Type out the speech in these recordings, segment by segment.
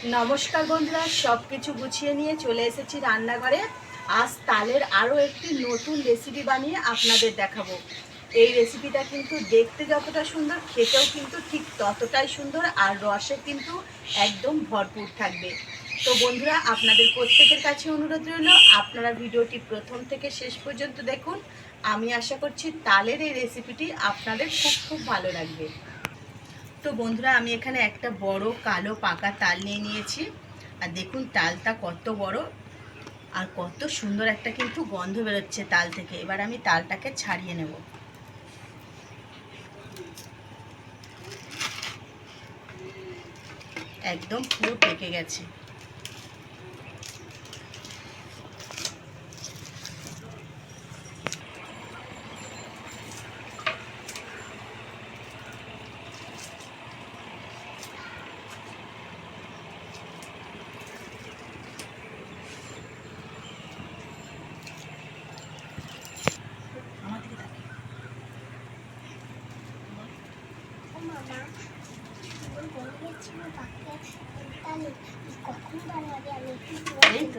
নমস্কার বন্ধুরা, সব কিছু গুছিয়ে নিয়ে চলে এসেছি রান্নাঘরে। আজ তালের আরও একটি নতুন রেসিপি বানিয়ে আপনাদের দেখাবো। এই রেসিপিটা কিন্তু দেখতে যতটা সুন্দর, খেতেও কিন্তু ঠিক ততটাই সুন্দর, আর রসে কিন্তু একদম ভরপুর থাকবে। তো বন্ধুরা, আপনাদের প্রত্যেকের কাছে অনুরোধ রইল, আপনারা ভিডিওটি প্রথম থেকে শেষ পর্যন্ত দেখুন। আমি আশা করছি তালের এই রেসিপিটি আপনাদের খুব খুব ভালো লাগবে। তো বন্ধুরা, আমি এখানে একটা বড় কালো পাকা তাল নিয়ে নিয়েছি। আর দেখুন তালটা কত বড় আর কত সুন্দর একটা কিন্তু গন্ধ বেরোচ্ছে তাল থেকে। এবার আমি তালটাকে ছাড়িয়ে নেব। একদম পুরো পেকে গেছে।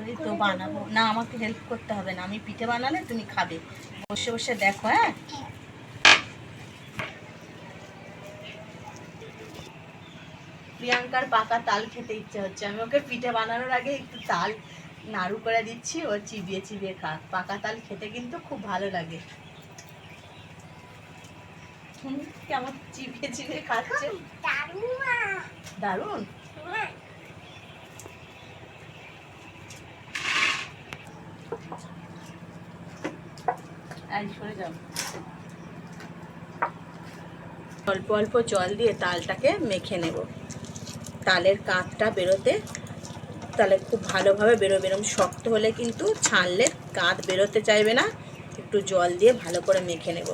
এই তো বানাবো না, আমাকে হেল্প করতে হবে না। আমি পিঠে বানালে তুমি খাবে, বসে বসে দেখো। হ্যাঁ, প্রিয়াঙ্কার পাকা তাল খেতে ইচ্ছে হচ্ছে। আমি ওকে পিঠে বানানোর আগে একটু তাল নাড়ু করে দিচ্ছি, ও চিবিয়ে চিবিয়ে খাক। পাকা তাল খেতে কিন্তু খুব ভালো লাগে। কেমন চিবিয়ে চিবিয়ে খাচ্ছে, দারুণ। সরে যাও। অল্প অল্প জল দিয়ে তালটাকে মেখে নেব। তালের কাঁধটা বেরোতে তাহলে খুব ভালোভাবে বেরোবে। এরকম শক্ত হলে কিন্তু ছানলে কাঁধ বেরোতে চাইবে না। একটু জল দিয়ে ভালো করে মেখে নেব।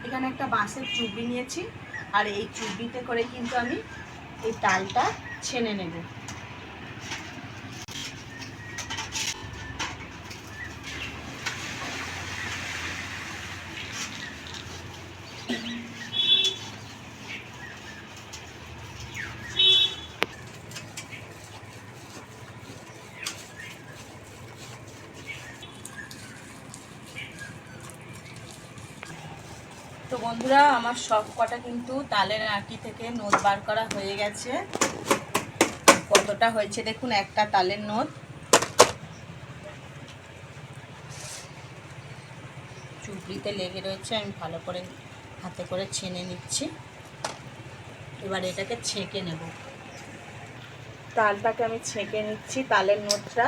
এখানে একটা বাঁশের চুবড়ি নিয়েছি, আর এই চুবড়িতে করে কিন্তু আমি এই তালটা ছেনে নেব। তো বন্ধুরা, আমার সব কটা কিন্তু তালের আঁটি থেকে নোদ বার করা হয়ে গেছে। কতটা হয়েছে দেখুন, একটা তালের নোদ। চুবড়িতে লেগে রয়েছে, আমি ভালো করে হাতে করে ছেনে নিচ্ছি। এবার এটাকে ছেঁকে নেব। তালটাকে আমি ছেঁকে নিচ্ছি, তালের নোদটা।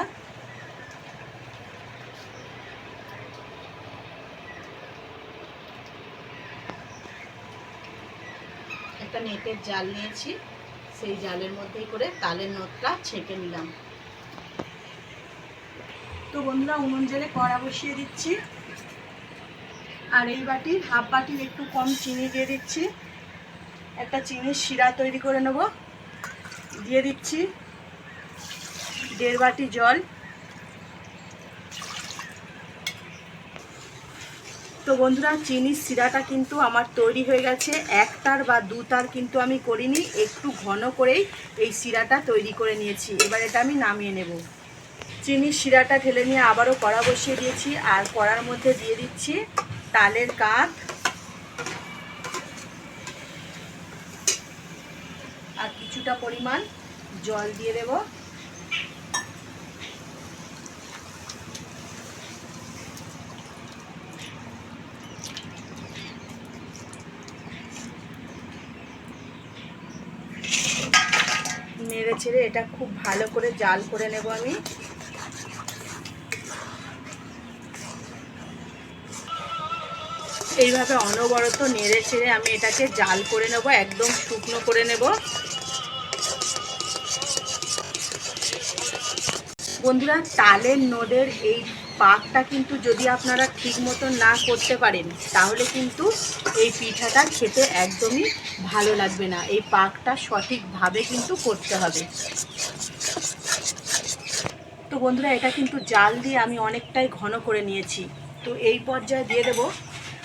একটা নেটের জাল নিয়েছি, সেই জালের মধ্যেই করে তালের নোদটা ছেঁকে নিলাম। তো বন্ধুরা, উনুন জেলে কড়া বসিয়ে দিচ্ছি, আর এই বাটির হাফ বাটির একটু কম চিনি দিয়ে দিচ্ছি। একটা চিনির শিরা তৈরি করে নেব। দিয়ে দিচ্ছি 1.5 বাটি জল। তো বন্ধুরা, চিনির শিরাটা কিন্তু আমার তৈরি হয়ে গেছে। 1 তার বা 2 তার কিন্তু আমি করিনি, একটু ঘন করেই এই শিরাটা তৈরি করে নিয়েছি। এবার এটা আমি নামিয়ে নেব। চিনির শিরাটা ঢেলে নিয়ে আবারও কড়া বসিয়ে দিয়েছি, আর কড়ার মধ্যে দিয়ে দিচ্ছি তালের কাঁধ আর কিছুটা পরিমাণ জল দিয়ে দেব। নেড়ে ছেড়ে এটা খুব ভালো করে জাল করে নেব আমি। এইভাবে অনবরত নেড়ে ছেড়ে আমি এটাকে জাল করে নেব, একদম শুকনো করে নেব। বন্ধুরা, তালের নোদের এই পাকটা কিন্তু যদি আপনারা ঠিক মতো না করতে পারেন, তাহলে কিন্তু এই পিঠাটা খেতে একদমই ভালো লাগবে না। এই পাকটা সঠিকভাবে কিন্তু করতে হবে। তো বন্ধুরা এটা কিন্তু জাল দিয়ে আমি অনেকটাই ঘন করে নিয়েছি। তো এই পর্যায়ে দিয়ে দেব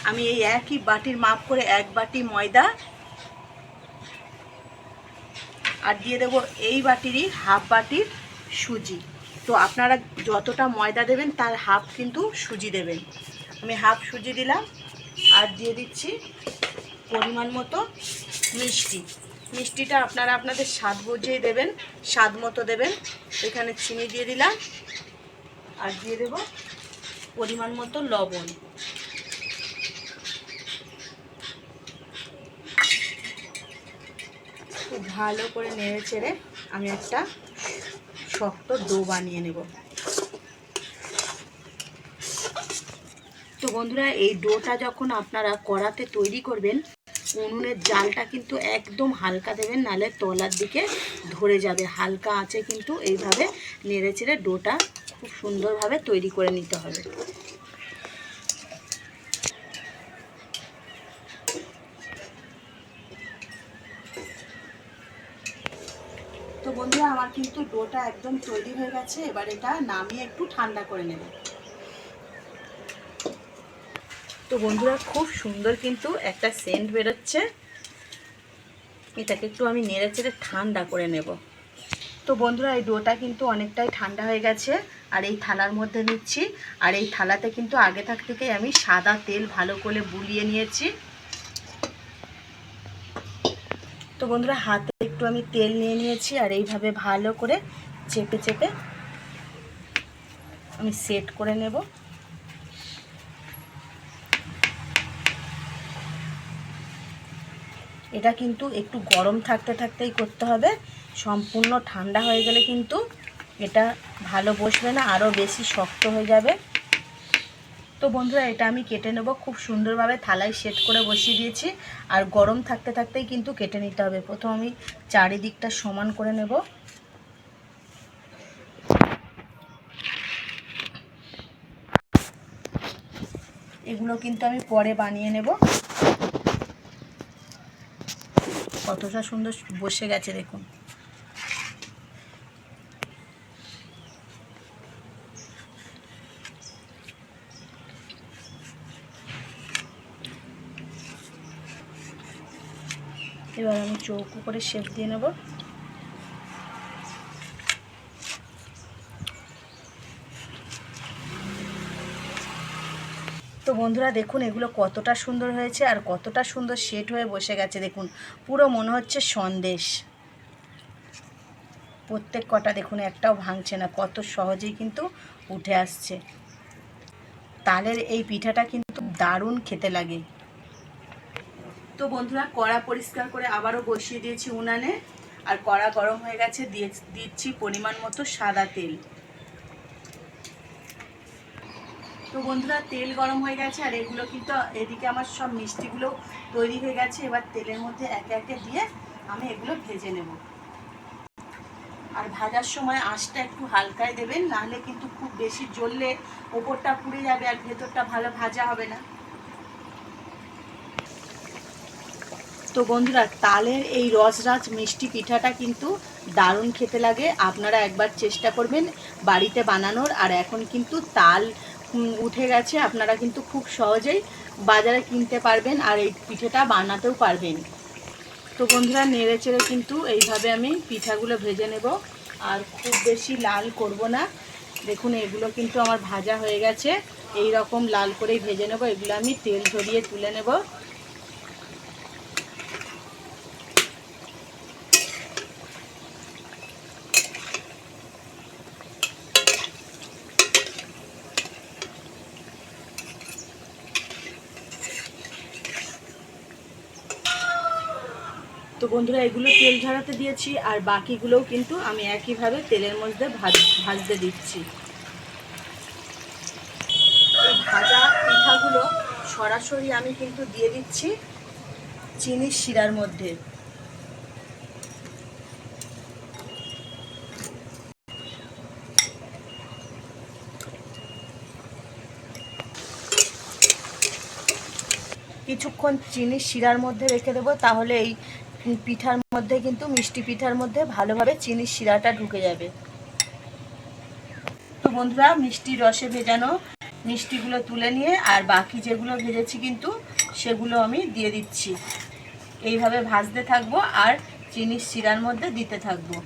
আমি এই একই বাটির মাপ করে 1 বাটি ময়দা, আর দিয়ে দেব এই বাটিরই হাফ বাটির সুজি। তো আপনারা যতটা ময়দা দেবেন তার হাফ কিন্তু সুজি দেবেন। আমি হাফ সুজি দিলাম, আর দিয়ে দিচ্ছি পরিমাণ মতো মিষ্টি। মিষ্টিটা আপনারা আপনাদের স্বাদ বুঝেই দেবেন, স্বাদ মতো দেবেন। এখানে চিনি দিয়ে দিলাম, আর দিয়ে দেব পরিমাণ মতো লবণ। খুব ভালো করে নেড়ে চেড়ে আমি একটা শক্ত ডো বানিয়ে নেব। তো বন্ধুরা এই ডোটা যখন আপনারা কড়াতে তৈরি করবেন, উনুনের জালটা কিন্তু একদম হালকা দেবেন, নাহলে তলার দিকে ধরে যাবে। হালকা আঁচে কিন্তু এইভাবে নেড়ে চেড়ে ডোটা খুব সুন্দরভাবে তৈরি করে নিতে হবে। তো বন্ধুরা আমার কিন্তু ডোটা একদম তৈরি হয়ে গেছে। এবার এটা নামিয়ে একটু ঠান্ডা করে নেব। তো বন্ধুরা খুব সুন্দর কিন্তু একটা সেন্ট বেরোচ্ছে। এটাকে একটু আমি নেড়ে চেড়ে ঠান্ডা করে নেব। তো বন্ধুরা এই ডোটা কিন্তু অনেকটাই ঠান্ডা হয়ে গেছে, আর এই থালার মধ্যে নিচ্ছি। আর এই থালাতে কিন্তু আগে থেকেই আমি সাদা তেল ভালো করে বুলিয়ে নিয়েছি। তো বন্ধুরা হাতে একটু আমি তেল নিয়ে নিয়েছি, আর এইভাবে ভালো করে চেপে চেপে আমি সেট করে নেব। এটা কিন্তু একটু গরম থাকতে থাকতেই করতে হবে। সম্পূর্ণ ঠান্ডা হয়ে গেলে কিন্তু এটা ভালো বসবে না, আরও বেশি শক্ত হয়ে যাবে। তো বন্ধুরা এটা আমি কেটে নেব। খুব সুন্দরভাবে থালায় সেট করে বসিয়ে দিয়েছি, আর গরম থাকতে থাকতেই কিন্তু কেটে নিতে হবে। প্রথম আমি চারিদিকটা সমান করে নেব। এগুলো কিন্তু আমি পরে বানিয়ে নেব। কতটা সুন্দর বসে গেছে দেখুন। এবার আমি চৌকো করে শেপ দিয়ে নেব। তো বন্ধুরা দেখুন এগুলো কতটা সুন্দর হয়েছে, আর কতটা সুন্দর সেট হয়ে বসে গেছে দেখুন। পুরো মনে হচ্ছে সন্দেশ। প্রত্যেক কটা দেখুন একটাও ভাঙছে না, কত সহজেই কিন্তু উঠে আসছে। তালের এই পিঠাটা কিন্তু দারুণ খেতে লাগে। তো বন্ধুরা কড়া পরিষ্কার করে আবারও বসিয়ে দিয়েছি উনানে, আর কড়া গরম হয়ে গেছে। দিচ্ছি পরিমাণ মতো সাদা তেল। তো বন্ধুরা তেল গরম হয়ে গেছে, আর এগুলো কিন্তু এদিকে আমার সব মিষ্টিগুলো তৈরি হয়ে গেছে। এবার তেলের মধ্যে একে একে দিয়ে আমি এগুলো ভেজে নেব। আর ভাজার সময় আঁচটা একটু হালকায় দেবেন, নাহলে কিন্তু খুব বেশি জ্বললে ওপরটা পুড়ে যাবে আর ভেতরটা ভালো ভাজা হবে না। তো বন্ধুরা তালের এই রসরাজ মিষ্টি পিঠাটা কিন্তু দারুণ খেতে লাগে। আপনারা একবার চেষ্টা করবেন বাড়িতে বানানোর। আর এখন কিন্তু তাল উঠে গেছে, আপনারা কিন্তু খুব সহজেই বাজারে কিনতে পারবেন, আর এই পিঠাটা বানাতেও পারবেন। তো বন্ধুরা নেড়ে চেড়ে কিন্তু এইভাবে আমি পিঠাগুলো ভেজে নেব, আর খুব বেশি লাল করব না। দেখুন এগুলো কিন্তু আমার ভাজা হয়ে গেছে। এই রকম লাল করেই ভেজে নেব। এগুলো আমি তেল ঝরিয়ে তুলে নেব। তো বন্ধুরা এগুলো তেল ঝরাতে দিয়েছি, আর বাকিগুলোও কিন্তু আমি একইভাবে তেলের মধ্যে ভাজতে দিচ্ছি। এই ভাজা পিঠাগুলো সরাসরি আমি কিন্তু দিয়ে দিচ্ছি চিনির শিরার মধ্যে। কিছুক্ষণ চিনির শিরার মধ্যে রেখে দেবো, তাহলে এই পিঠার মধ্যে কিন্তু মিষ্টি পিঠার মধ্যে ভালোভাবে চিনির শিরাটা ঢুকে যাবে। বন্ধুরা মিষ্টির রসে ভেজানো মিষ্টিগুলো তুলে নিয়ে আর বাকি যেগুলো ভেজেছি কিন্তু সেগুলো আমি দিয়ে দিচ্ছি। এইভাবে ভাজতে থাকবো আর চিনির শিরার মধ্যে দিতে থাকবো।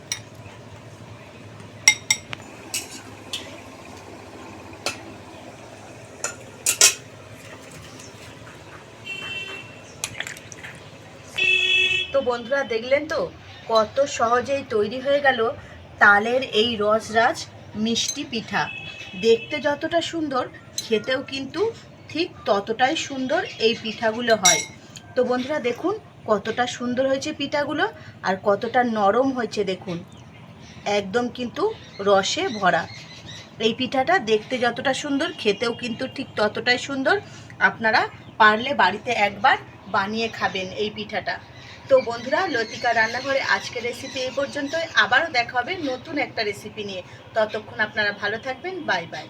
তো বন্ধুরা দেখলেন তো কত সহজেই তৈরি হয়ে গেল তালের এই রসরাজ মিষ্টি পিঠা। দেখতে যতটা সুন্দর খেতেও কিন্তু ঠিক ততটাই সুন্দর এই পিঠাগুলো হয়। তো বন্ধুরা দেখুন কতটা সুন্দর হয়েছে পিঠাগুলো আর কতটা নরম হয়েছে দেখুন, একদম কিন্তু রসে ভরা। এই পিঠাটা দেখতে যতটা সুন্দর খেতেও কিন্তু ঠিক ততটাই সুন্দর। আপনারা পারলে বাড়িতে একবার বানিয়ে খাবেন এই পিঠাটা। তো বন্ধুরা লতিকা রান্নাঘরে আজকের রেসিপি এই পর্যন্তই। আবারও দেখা হবে নতুন একটা রেসিপি নিয়ে। ততক্ষণ আপনারা ভালো থাকবেন। Bye bye.